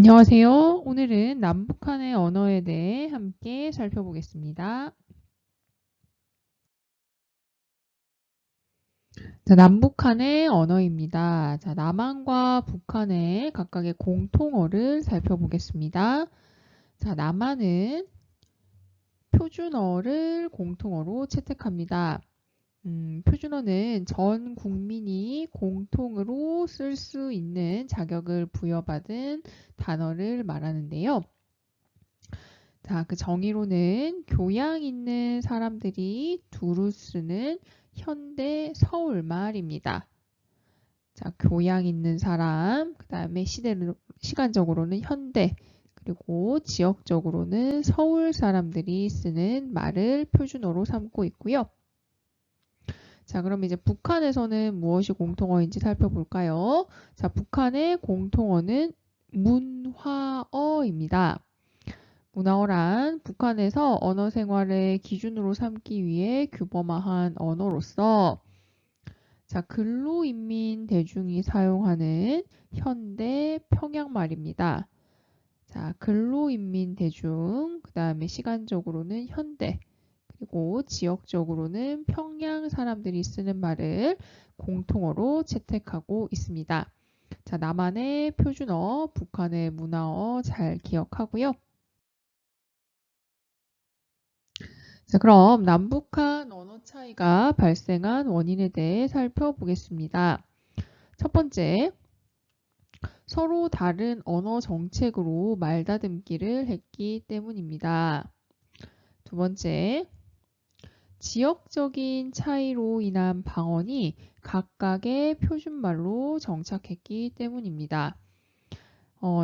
안녕하세요. 오늘은 남북한의 언어에 대해 함께 살펴보겠습니다. 자, 남북한의 언어입니다. 자, 남한과 북한의 각각의 공통어를 살펴보겠습니다. 자, 남한은 표준어를 공통어로 채택합니다. 표준어는 전 국민이 공통으로 쓸 수 있는 자격을 부여받은 단어를 말하는데요. 자, 그 정의로는 교양 있는 사람들이 두루 쓰는 현대 서울말입니다. 자, 교양 있는 사람, 그 다음에 시간적으로는 현대, 그리고 지역적으로는 서울 사람들이 쓰는 말을 표준어로 삼고 있고요. 자, 그럼 이제 북한에서는 무엇이 공통어인지 살펴볼까요? 자, 북한의 공통어는 문화어입니다. 문화어란 북한에서 언어 생활을 기준으로 삼기 위해 규범화한 언어로서 자, 근로인민 대중이 사용하는 현대 평양말입니다. 자, 근로인민 대중, 그 다음에 시간적으로는 현대, 그리고 지역적으로는 평양 사람들이 쓰는 말을 공통어로 채택하고 있습니다. 자, 남한의 표준어, 북한의 문화어 잘 기억하고요. 자, 그럼 남북한 언어 차이가 발생한 원인에 대해 살펴보겠습니다. 첫 번째, 서로 다른 언어 정책으로 말다듬기를 했기 때문입니다. 두 번째, 지역적인 차이로 인한 방언이 각각의 표준말로 정착했기 때문입니다.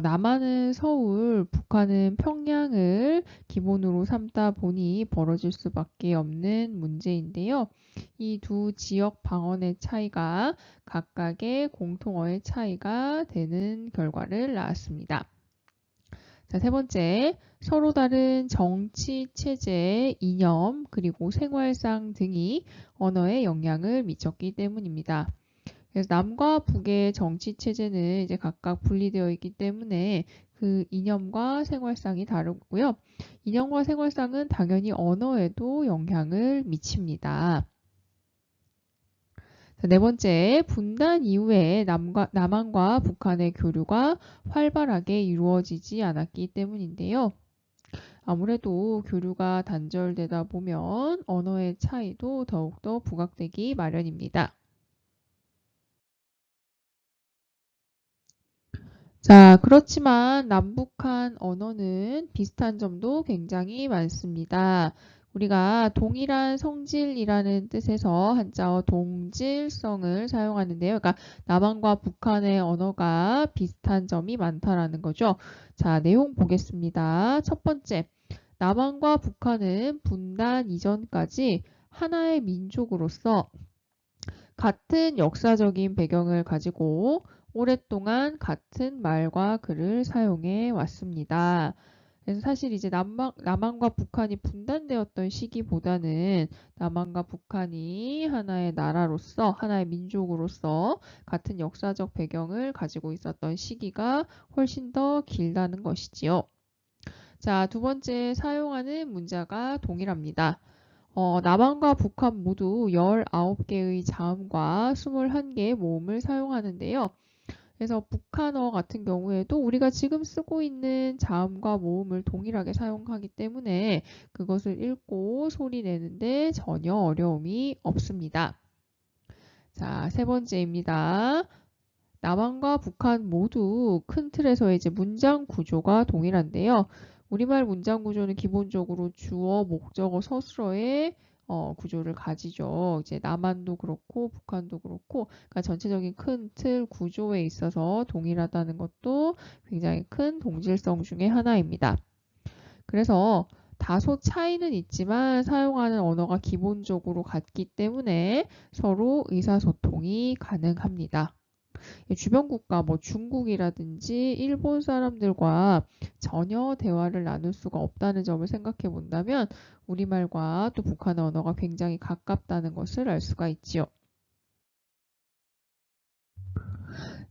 남한은 서울, 북한은 평양을 기본으로 삼다 보니 벌어질 수밖에 없는 문제인데요. 이 두 지역 방언의 차이가 각각의 공통어의 차이가 되는 결과를 낳았습니다. 자, 세 번째, 서로 다른 정치, 체제, 이념, 그리고 생활상 등이 언어에 영향을 미쳤기 때문입니다. 그래서 남과 북의 정치 체제는 이제 각각 분리되어 있기 때문에 그 이념과 생활상이 다르고요. 이념과 생활상은 당연히 언어에도 영향을 미칩니다. 자, 네 번째, 분단 이후에 남한과 북한의 교류가 활발하게 이루어지지 않았기 때문인데요. 아무래도 교류가 단절되다 보면 언어의 차이도 더욱더 부각되기 마련입니다. 자, 그렇지만 남북한 언어는 비슷한 점도 굉장히 많습니다. 우리가 동일한 성질이라는 뜻에서 한자어 동질성을 사용하는데요. 그러니까 남한과 북한의 언어가 비슷한 점이 많다라는 거죠. 자, 내용 보겠습니다. 첫 번째, 남한과 북한은 분단 이전까지 하나의 민족으로서 같은 역사적인 배경을 가지고 오랫동안 같은 말과 글을 사용해 왔습니다. 그래서 사실 이제 남한과 북한이 분단되었던 시기보다는 남한과 북한이 하나의 나라로서, 하나의 민족으로서 같은 역사적 배경을 가지고 있었던 시기가 훨씬 더 길다는 것이지요. 자, 두 번째 사용하는 문자가 동일합니다. 남한과 북한 모두 19개의 자음과 21개의 모음을 사용하는데요. 그래서 북한어 같은 경우에도 우리가 지금 쓰고 있는 자음과 모음을 동일하게 사용하기 때문에 그것을 읽고 소리 내는데 전혀 어려움이 없습니다. 자, 세 번째입니다. 남한과 북한 모두 큰 틀에서 이제 문장 구조가 동일한데요. 우리말 문장 구조는 기본적으로 주어, 목적어, 서술어의 구조를 가지죠. 이제 남한도 그렇고 북한도 그렇고, 그러니까 전체적인 큰 틀 구조에 있어서 동일하다는 것도 굉장히 큰 동질성 중에 하나입니다. 그래서 다소 차이는 있지만 사용하는 언어가 기본적으로 같기 때문에 서로 의사소통이 가능합니다. 주변 국가, 뭐 중국이라든지 일본 사람들과 전혀 대화를 나눌 수가 없다는 점을 생각해 본다면 우리말과 또 북한 언어가 굉장히 가깝다는 것을 알 수가 있지요.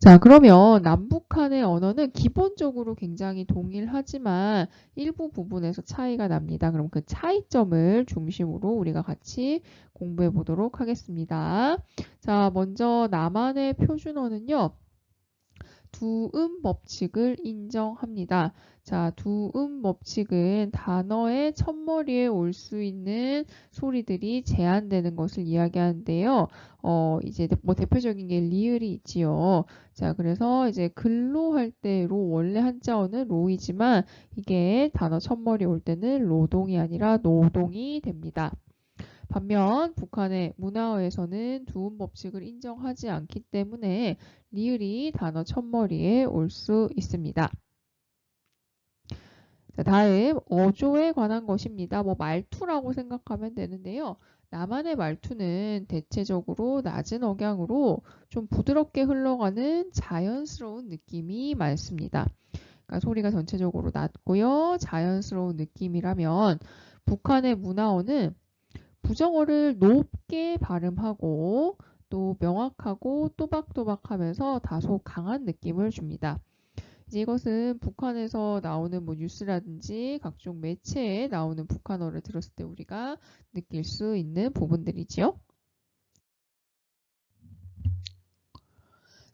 자, 그러면 남북한의 언어는 기본적으로 굉장히 동일하지만 일부 부분에서 차이가 납니다. 그럼 그 차이점을 중심으로 우리가 같이 공부해 보도록 하겠습니다. 자, 먼저 남한의 표준어는요. 두음 법칙을 인정합니다. 자, 두음 법칙은 단어의 첫머리에 올 수 있는 소리들이 제한되는 것을 이야기하는데요. 이제 뭐 대표적인 게 리을이 있지요. 자, 그래서 이제 근로 할 때 로, 원래 한자어는 로이지만 이게 단어 첫머리에 올 때는 노동이 아니라 노동이 됩니다. 반면 북한의 문화어에서는 두음 법칙을 인정하지 않기 때문에 리을이 단어 첫머리에 올 수 있습니다. 자, 다음 어조에 관한 것입니다. 뭐 말투라고 생각하면 되는데요. 남한의 말투는 대체적으로 낮은 억양으로 좀 부드럽게 흘러가는 자연스러운 느낌이 많습니다. 그러니까 소리가 전체적으로 낮고요. 자연스러운 느낌이라면 북한의 문화어는 부정어를 높게 발음하고 또 명확하고 또박또박하면서 다소 강한 느낌을 줍니다. 이제 이것은 북한에서 나오는 뭐 뉴스라든지 각종 매체에 나오는 북한어를 들었을 때 우리가 느낄 수 있는 부분들이지요.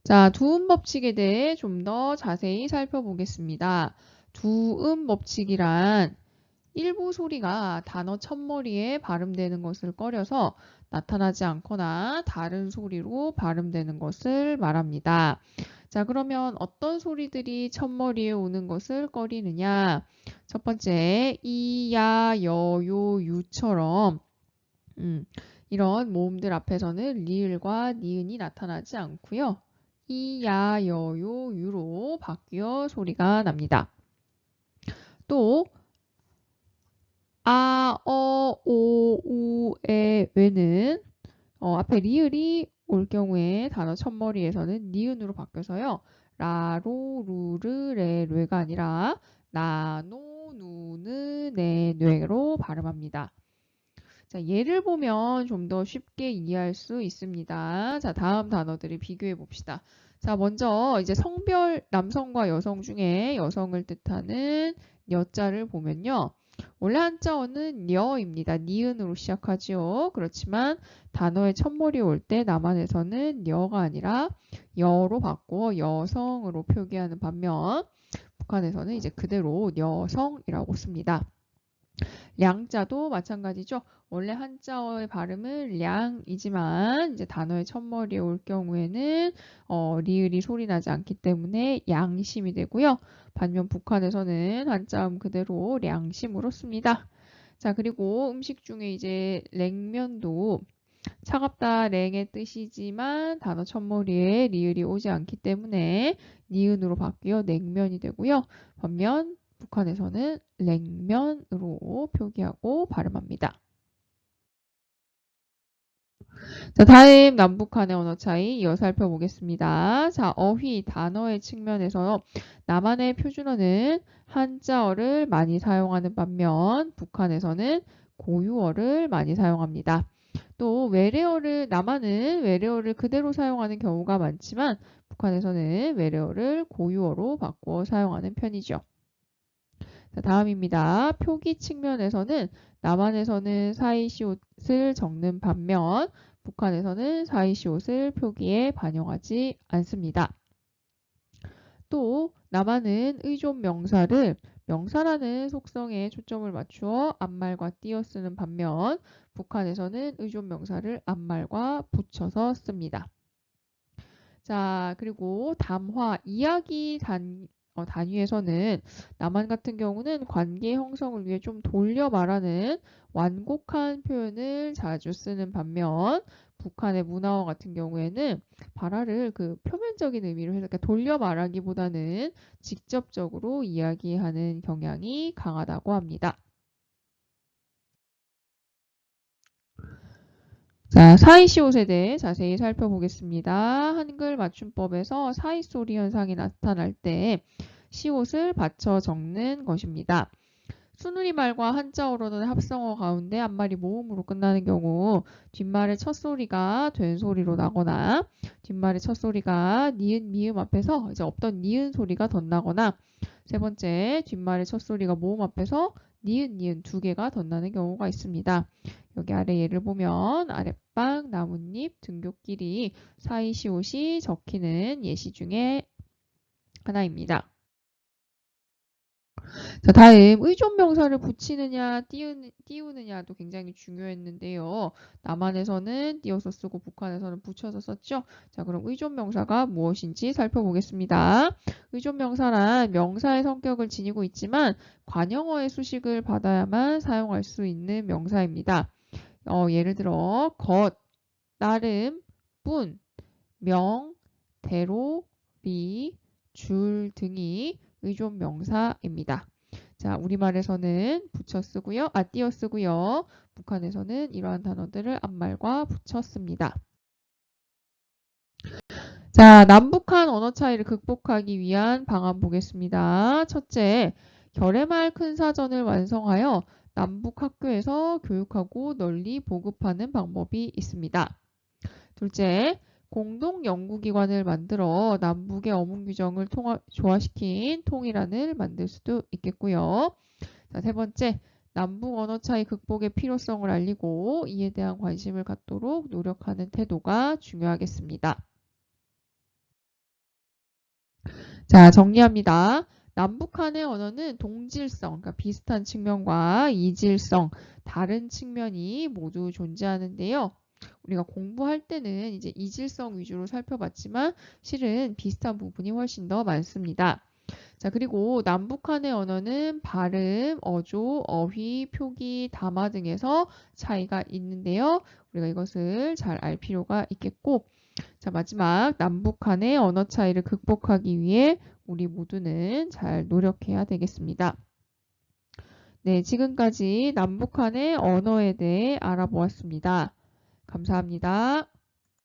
자, 두음 법칙에 대해 좀 더 자세히 살펴보겠습니다. 두음 법칙이란 일부 소리가 단어 첫머리에 발음되는 것을 꺼려서 나타나지 않거나 다른 소리로 발음되는 것을 말합니다. 자, 그러면 어떤 소리들이 첫머리에 오는 것을 꺼리느냐? 첫 번째, 이, 야, 여, 요, 유처럼 이런 모음들 앞에서는 리을과 니은이 나타나지 않고요. 이, 야, 여, 요, 유로 바뀌어 소리가 납니다. 또 아, 어, 오, 우, 에, 왜는 앞에 리을이 올 경우에 단어 첫머리에서는 니은으로 바뀌어서요. 라, 로, 루, 르, 레, 뇌가 아니라 나, 노, 누, 느, 네, 뇌로 발음합니다. 자, 예를 보면 좀 더 쉽게 이해할 수 있습니다. 자, 다음 단어들을 비교해 봅시다. 자, 먼저 이제 성별 남성과 여성 중에 여성을 뜻하는 여자를 보면요. 원래 한자어는 녀입니다. 니은으로 시작하지요. 그렇지만 단어의 첫머리 올 때 남한에서는 녀가 아니라 여로 바꾸어 여성으로 표기하는 반면 북한에서는 이제 그대로 여성이라고 씁니다. 량자도 마찬가지죠. 원래 한자어의 발음은 량이지만 이제 단어의 첫머리에 올 경우에는 리을이 소리 나지 않기 때문에 양심이 되고요. 반면 북한에서는 한자음 그대로 량심으로 씁니다. 자, 그리고 음식 중에 이제 냉면도 차갑다 랭의 뜻이지만 단어 첫머리에 리을이 오지 않기 때문에 니은으로 바뀌어 냉면이 되고요. 반면 북한에서는 냉면으로 표기하고 발음합니다. 자, 다음 남북한의 언어 차이 이어 살펴보겠습니다. 자, 어휘 단어의 측면에서 남한의 표준어는 한자어를 많이 사용하는 반면 북한에서는 고유어를 많이 사용합니다. 또 외래어를 남한은 외래어를 그대로 사용하는 경우가 많지만 북한에서는 외래어를 고유어로 바꾸어 사용하는 편이죠. 자, 다음입니다. 표기 측면에서는 남한에서는 사이시옷을 적는 반면 북한에서는 사이시옷을 표기에 반영하지 않습니다. 또 남한은 의존 명사를 명사라는 속성에 초점을 맞추어 앞말과 띄어 쓰는 반면 북한에서는 의존 명사를 앞말과 붙여서 씁니다. 자, 그리고 담화, 이야기 단위에서는 남한 같은 경우는 관계 형성을 위해 좀 돌려 말하는 완곡한 표현을 자주 쓰는 반면 북한의 문화어 같은 경우에는 발화를 그 표면적인 의미로 해서 돌려 말하기보다는 직접적으로 이야기하는 경향이 강하다고 합니다. 자, 사이시옷에 대해 자세히 살펴보겠습니다. 한글 맞춤법에서 사이소리 현상이 나타날 때 시옷을 받쳐 적는 것입니다. 순우리말과 한자어로는 합성어 가운데 앞말이 모음으로 끝나는 경우 뒷말의 첫 소리가 된 소리로 나거나 뒷말의 첫 소리가 니은 미음 앞에서 이제 없던 니은 소리가 덧나거나 세 번째 뒷말의 첫 소리가 모음 앞에서 니은 두 개가 덧나는 경우가 있습니다. 여기 아래 예를 보면 아랫방, 나뭇잎, 등굣길이 사이시옷이 적히는 예시 중에 하나입니다. 자, 다음 의존명사를 붙이느냐 띄우느냐도 굉장히 중요했는데요. 남한에서는 띄어서 쓰고 북한에서는 붙여서 썼죠. 자, 그럼 의존명사가 무엇인지 살펴보겠습니다. 의존명사란 명사의 성격을 지니고 있지만 관형어의 수식을 받아야만 사용할 수 있는 명사입니다. 예를 들어 것, 나름, 뿐, 명, 대로, 리, 줄 등이 의존명사입니다. 자, 우리말에서는 붙여 쓰고요. 띄어 쓰고요. 북한에서는 이러한 단어들을 앞말과 붙여 씁니다. 자, 남북한 언어 차이를 극복하기 위한 방안 보겠습니다. 첫째, 결의말 큰 사전을 완성하여 남북 학교에서 교육하고 널리 보급하는 방법이 있습니다. 둘째, 공동 연구기관을 만들어 남북의 어문 규정을 조화시킨 통일안을 만들 수도 있겠고요. 자, 세 번째, 남북 언어 차이 극복의 필요성을 알리고 이에 대한 관심을 갖도록 노력하는 태도가 중요하겠습니다. 자, 정리합니다. 남북한의 언어는 동질성, 그러니까 비슷한 측면과 이질성, 다른 측면이 모두 존재하는데요. 우리가 공부할 때는 이제 이질성 위주로 살펴봤지만 실은 비슷한 부분이 훨씬 더 많습니다. 자, 그리고 남북한의 언어는 발음, 어조, 어휘, 표기, 담화 등에서 차이가 있는데요. 우리가 이것을 잘 알 필요가 있겠고, 자, 마지막 남북한의 언어 차이를 극복하기 위해 우리 모두는 잘 노력해야 되겠습니다. 네, 지금까지 남북한의 언어에 대해 알아보았습니다. 감사합니다.